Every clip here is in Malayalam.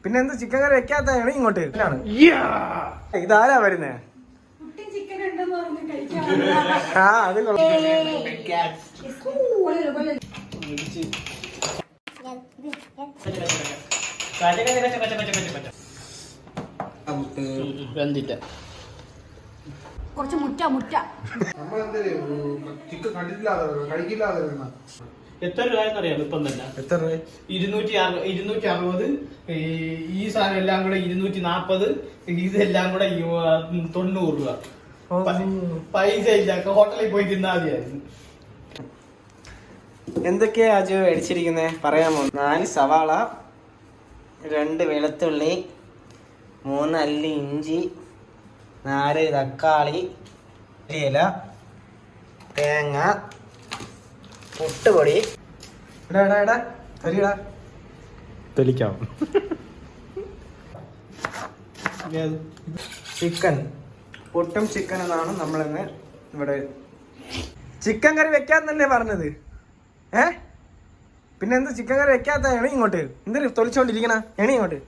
പിന്നെ എന്താ ചിക്കൻ കറി വെക്കാത്തതാണ് ഇങ്ങോട്ട് ഇതാരാ വരുന്നേ? ആ അത് കുറച്ച് മുറ്റ എത്ര രൂപയെന്നറിയാം ഇപ്പം തന്നെ? എത്ര രൂപ? 260. ഈ സാധനം എല്ലാം കൂടെ 240. ഇതെല്ലാം കൂടെ 90 രൂപ. പൈസ ഇല്ല, ഹോട്ടലിൽ പോയി തിന്നാ മതിയായിരുന്നു. എന്തൊക്കെയാ അജു അടിച്ചിരിക്കുന്നേ പറയാമോ? 4 സവാള, 2 വെളുത്തുള്ളി, 3 അല്ലി ഇഞ്ചി, 4 തക്കാളി, ഇല, തേങ്ങ, പുട്ടുപൊടി. തെളിക്കാം. ചിക്കൻ, പുട്ടും ചിക്കൻ എന്നാണ് നമ്മളിന്ന് ഇവിടെ. ചിക്കൻ കറി വെക്കാന്നല്ലേ പറഞ്ഞത്? പിന്നെ എന്താ ചിക്കൻ കറി വെക്കാത്ത? എണി ഇങ്ങോട്ട്. എന്തിനു തൊളിച്ചോണ്ടിരിക്കണ? എണി ഇങ്ങോട്ട്.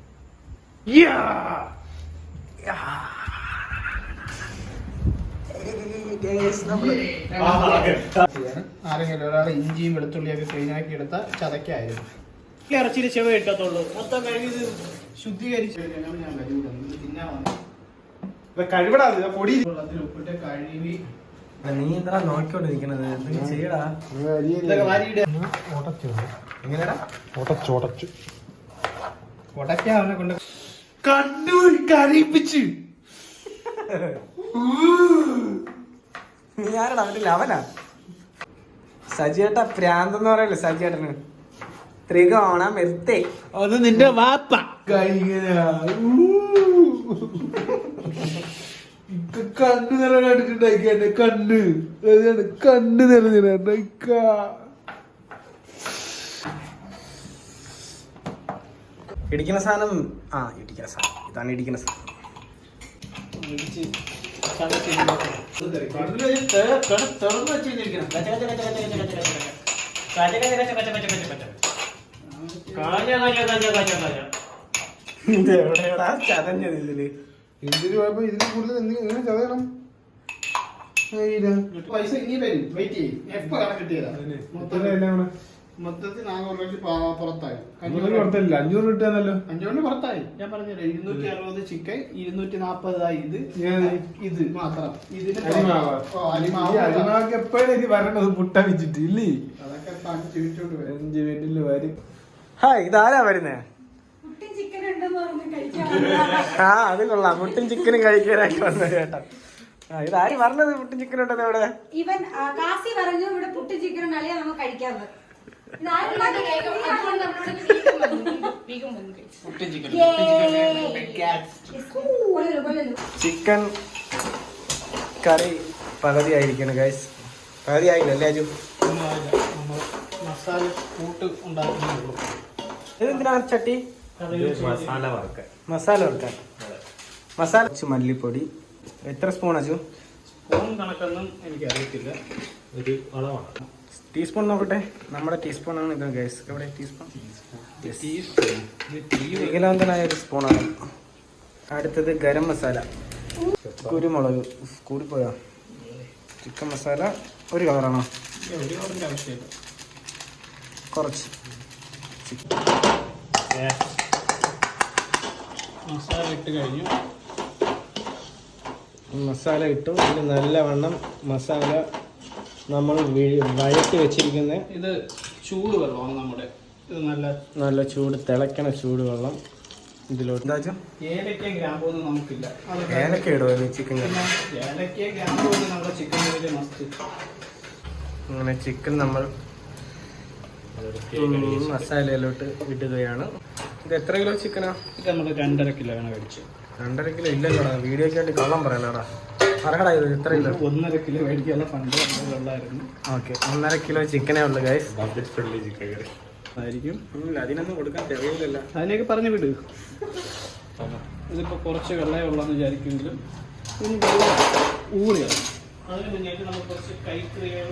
ആരെങ്കിലും ഒരാളെ ഇഞ്ചിയും വെളുത്തുള്ളിയൊക്കെ ക്ലീനാക്കി എടുത്ത ചതക്കായിരുന്നു. ഇറച്ചിയിൽ ചെവ കിട്ടത്തുള്ളൂ. മൊത്തം കഴുകി ശുദ്ധീകരിച്ച് കഴിവിടാതെ പൊടി വെള്ളത്തിൽ ഉപ്പിട്ട് കഴുകി. നീ എന്താ നോക്കിക്കൊണ്ടിരിക്കണത്? എന്തെങ്കിലും ചെയ്യടാ. എങ്ങനെയാ ഉടക്കാവനെ കൊണ്ട് കണ്ണൂർ കരയിപ്പിച്ച്. നീ ആരടാ? അവന്റെ ലവനാ സജിയേട്ട. പ്രാന്തെന്ന് പറയല്ലേ സജിയേട്ടന്? ത്രികോണം എടുത്തേ. അത് നിന്റെ വാപ്പ. കണ്ണ് നിറഞ്ഞിട്ടുണ്ടായിക്കന്നെ. കണ്ണ് നിറഞ്ഞിട്ടുണ്ടായിക്ക. ഇടിക്കുന്ന സാധനം. ഇടിക്കുന്ന സാധനം ഇതാണ്. ഇടിക്കുന്ന സാധനം എവിടെയാടാ ചതഞ്ഞത് ഇതില്? എന്തിനു പോയപ്പോ ഇതിന് കൂടുതൽ എന്തിനു ചതയണം? പൈസ ഇനി വരും. വെയിറ്റ് ചെയ്യും. എപ്പോ കിട്ടിയതാ? മൊത്തത്തിൽ 400 രൂപയ്ക്ക് പുറത്തായി. 500 കിട്ടാന്നല്ലോ. 500 പുറത്തായി. ഞാൻ പറഞ്ഞില്ലേ 260 ചിക്കൻ, 240 ഇത് മാത്രം. അരിമാക്ക് എപ്പോഴും ഇത് വരണത് മുട്ട വെച്ചിട്ട് ഇല്ലേ? അതൊക്കെ 5 മിനിറ്റില് വരും. ഇതാരാ വരുന്നേ? അത് കൊള്ളാം. മുട്ടും ചിക്കനും കഴിക്കാനായിട്ട് വന്നത് കേട്ടാ. ഇതാര് പറഞ്ഞത് പുട്ടും ചിക്കനും ഉണ്ടെന്ന്? ഇവിടെ ഇവൻ കാസി പറഞ്ഞു ഇവിടെ പുട്ടും ചിക്കനും ഉണ്ടല്ലേ നമുക്ക് കഴിക്കാതെ. ചിക്കൻ കറി പകുതി ആയിരിക്കണം ഗൈസ്. പകുതി ആയില്ലല്ലേ അജു? മസാല കൂട്ട് ഉണ്ടാക്കുന്നുള്ളൂ. ഇതെന്തിനാണ് ചട്ടി? മസാല വറുക്കാൻ. മസാല മല്ലിപ്പൊടി. എത്ര സ്പൂൺ അജു? സ്പൂൺ കണക്കൊന്നും എനിക്ക് അറിയത്തില്ല. ഒരു അളവാണ്. ടീസ്പൂൺ നോക്കട്ടെ. നമ്മുടെ ടീസ്പൂൺ ആണ് ഇത് ഗൈസ്. എവിടെ ടീസ്പൂൺ? ഏകലാന്തനായ ഒരു സ്പൂണാണ്. അടുത്തത് ഗരം മസാല, കുരുമുളക്. കൂടിപ്പോയോ? ചിക്കൻ മസാല 1 കളറാണോ? ആവശ്യമില്ല. കുറച്ച് മസാല ഇട്ട് കഴിഞ്ഞു. മസാല ഇട്ടു. ഇത് നല്ലവണ്ണം മസാല നമ്മൾ വഴറ്റി വെച്ചിരിക്കുന്ന ഇത് ചൂട് വെള്ളമാണ് നമ്മുടെ. ഇത് നല്ല ചൂട് തിളക്കണ ചൂട് വെള്ളം ഇതിലോട്ട്. ഏലക്കയും ഗ്രാമ്പൊന്നും നമുക്കില്ല. ഏലക്ക ഇടുമോ ചിക്കൻ? ഏലക്കയും ഗ്രാമ്പൊന്നും നമ്മുടെ ചിക്കൻ മസ്റ്റ്. അങ്ങനെ ചിക്കൻ നമ്മൾ മസാലയിലോട്ട് ഇടുകയാണ്. ഇത് എത്ര കിലോ ചിക്കനാ? ഇത് നമ്മൾ 2.5 കിലോ ആണ് മേടിച്ചത്. 2.5 കിലോ ഇല്ലല്ലോടാ. വീഡിയോയ്ക്ക് വേണ്ടി കള്ളം പറയണടാ. പറയടാ. ഇത് എത്ര കിലോ? 1.5 കിലോ മേടിക്കാനുള്ള ഫണ്ട് ഉള്ളായിരുന്നു. ഓക്കെ, 1.5 കിലോ ചിക്കനേ ഉള്ളു ഗൈസ്. ബഡ്ജറ്റ് ഫ്രണ്ട്ലി ചിക്കൻ കറി ആയിരിക്കും. ഇല്ല, അതിനൊന്നും കൊടുക്കാൻ തെളിയില്ലല്ല. അതിനെയൊക്കെ പറഞ്ഞു വിട്. ഇതിപ്പോൾ കുറച്ച് വെള്ളമേ ഉള്ളതെന്ന് വിചാരിക്കുമെങ്കിലും ഇനി ഊറിയാണ്. അതിന് മുന്നേറ്റ് നമുക്ക് കുറച്ച് കൈക്രിയകൾ.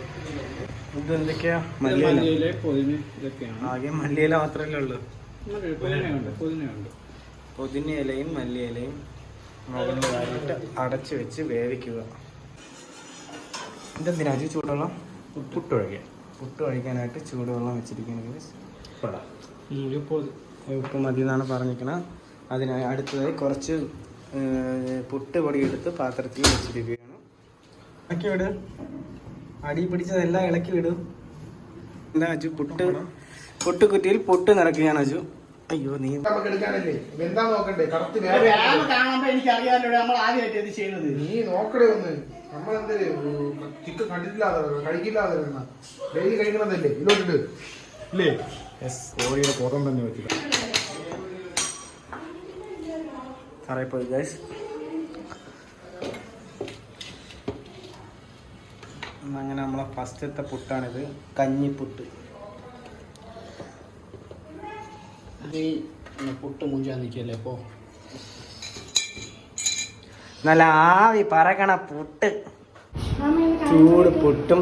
ഇത് എന്തൊക്കെയാ? മല്ലിയില, പൊതിന, ഇതൊക്കെയാണ്. ആകെ മല്ലിയില മാത്രമല്ലേ ഉള്ളൂ. പുതിനയുണ്ട്. പുതിന ഇലയും മല്ലി ഇലയും മുകളിൽ വാരിയിട്ട് അടച്ചു വെച്ച് വേവിക്കുക. ഇതെന്തിനാ ചൂടുവെള്ളം? പുട്ട് ഒഴിക്കാൻ. പുട്ട് കഴിക്കാനായിട്ട് ചൂടുവെള്ളം വെച്ചിരിക്കുന്നത്. പടാ. ഉപ്പ് മതി എന്നാണ് പറഞ്ഞിരിക്കുന്നത്. അതിനായി അടുത്തതായി കുറച്ച് പുട്ട് പൊടി എടുത്ത് പാത്രത്തിൽ വെച്ചിരിക്കുകയാണ്. ഇളക്കി വിട്, അടി പിടിച്ചതെല്ലാം ഇളക്കി വിടും. എന്താ അജു? പുട്ട് കുറ്റിയിൽ പുട്ട് നിറയ്ക്കുകയാണ് അജു. അയ്യോ നീ നമുക്ക് എടുക്കാനല്ലേ എന്താ നോക്കണ്ടേ? കറക്റ്റ് കാണുമ്പോ എനിക്ക് അറിയാലോ നമ്മൾ ആദ്യമായിട്ട് ഇത് ചെയ്യുന്നത്. നീ നോക്കടേ ഒന്ന്. നമ്മളെന്തേലും ചിക്കൻ കണ്ടിട്ടില്ലാതെ കഴിക്കില്ലാതെ ഡെയിലി കഴിക്കണതല്ലേ ഇതിലോട്ടിട്ട് ഇല്ലേ? കോഴിയുടെ പുറം തന്നെ വെച്ചില്ല. പറയപ്പോയി ഗൈസ്. അങ്ങനെ നമ്മളെ ഫസ്റ്റത്തെ പുട്ടാണിത്, കഞ്ഞിപ്പുട്ട്. നീ പുട്ട് മുഞ്ചാൻ നിൽക്കല്ലേ അപ്പോ? നല്ല ആവി പറക്കണ പുട്ട്, ചൂട് പുട്ടും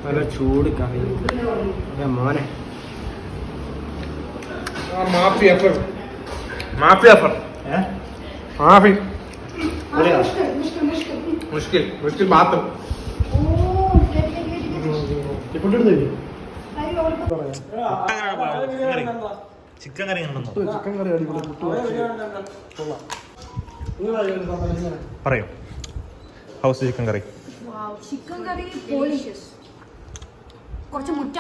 നല്ല ചൂട് കറി. മോനെ മാഫി എഫർ മാഫി എഫർ മാഫി മുഷ്കിൽ മുഷ്കിൽ മാത്രം ചിക്കൻ കറി കണ്ടെന്നോ ചിക്കൻ കറി അടിപൊളി പറയൂ. ഹൗസ് ചിക്കൻ കറി. ചിക്കൻ കറി കുറച്ച് മുറ്റ